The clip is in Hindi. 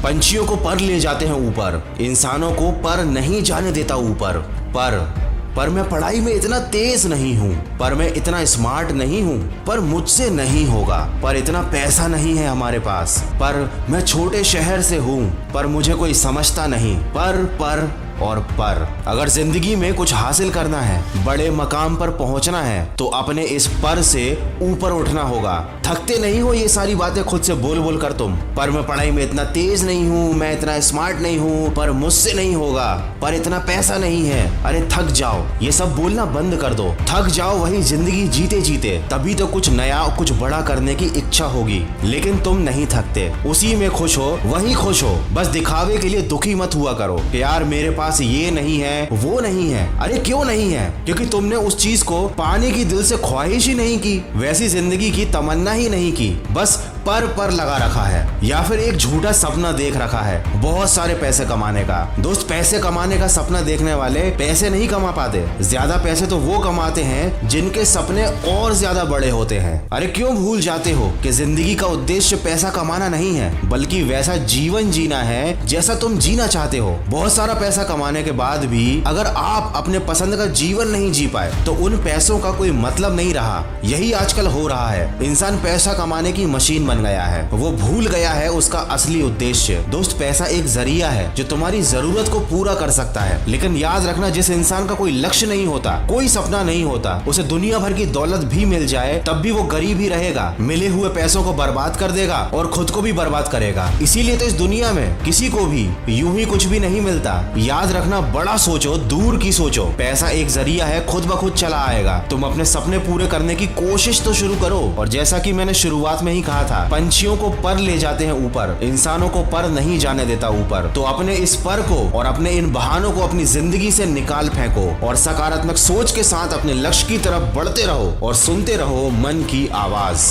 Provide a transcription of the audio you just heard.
पंछियों को पर ले जाते हैं ऊपर, इंसानों को पर नहीं जाने देता ऊपर। पर मैं पढ़ाई में इतना तेज नहीं हूँ, पर मैं इतना स्मार्ट नहीं हूँ, पर मुझसे नहीं होगा, पर इतना पैसा नहीं है हमारे पास, पर मैं छोटे शहर से हूँ, पर मुझे कोई समझता नहीं। पर और पर अगर जिंदगी में कुछ हासिल करना है, बड़े मकाम पर पहुंचना है, तो अपने इस पर से ऊपर उठना होगा। थकते नहीं हो ये सारी बातें खुद से बोल बोल कर तुम? पर मैं पढ़ाई में इतना तेज नहीं हूँ, मैं इतना स्मार्ट नहीं हूँ, पर मुझसे नहीं होगा, पर इतना पैसा नहीं है। अरे थक जाओ, ये सब बोलना बंद कर दो। थक जाओ वही जिंदगी जीते जीते, तभी तो कुछ नया कुछ बड़ा करने की इच्छा होगी। लेकिन तुम नहीं थकते, उसी में खुश हो, वही खुश हो। बस दिखावे के लिए दुखी मत हुआ करो कि यार मेरे पास ये नहीं है, वो नहीं है। अरे क्यों नहीं है? क्योंकि तुमने उस चीज को पाने की दिल से ख्वाहिश ही नहीं की, वैसी जिंदगी की तमन्ना ही नहीं की, बस पर लगा रखा है, या फिर एक झूठा सपना देख रखा है बहुत सारे पैसे कमाने का। दोस्त, पैसे कमाने का सपना देखने वाले पैसे नहीं कमा पाते। ज्यादा पैसे तो वो कमाते हैं जिनके सपने और ज्यादा बड़े होते हैं। अरे क्यों भूल जाते हो कि जिंदगी का उद्देश्य पैसा कमाना नहीं है, बल्कि वैसा जीवन जीना है जैसा तुम जीना चाहते हो। बहुत सारा पैसा कमाने के बाद भी अगर आप अपने पसंद का जीवन नहीं जी पाए, तो उन पैसों का कोई मतलब नहीं रहा। यही आजकल हो रहा है। इंसान पैसा कमाने की मशीन बन गया है, वो भूल गया है उसका असली उद्देश्य। दोस्त, पैसा एक जरिया है जो तुम्हारी जरूरत को पूरा कर सकता है, लेकिन याद रखना, जिस इंसान का कोई लक्ष्य नहीं होता, कोई सपना नहीं होता, उसे दुनिया भर की दौलत भी मिल जाए तब भी वो गरीब ही रहेगा। मिले हुए पैसों को बर्बाद कर देगा और खुद को भी बर्बाद करेगा। इसीलिए तो इस दुनिया में किसी को भी यूं ही कुछ भी नहीं मिलता। याद रखना, बड़ा सोचो, दूर की सोचो। पैसा एक जरिया है, खुद ब खुद चला आएगा। तुम अपने सपने पूरे करने की कोशिश तो शुरू करो। और जैसा कि मैंने शुरुआत में ही कहा था, पंछियों को पर ले जाते हैं ऊपर, इंसानों को पर नहीं जाने देता ऊपर। तो अपने इस पर को और अपने इन बहानों को अपनी जिंदगी से निकाल फेंको और सकारात्मक सोच के साथ अपने लक्ष्य की तरफ बढ़ते रहो और सुनते रहो मन की आवाज।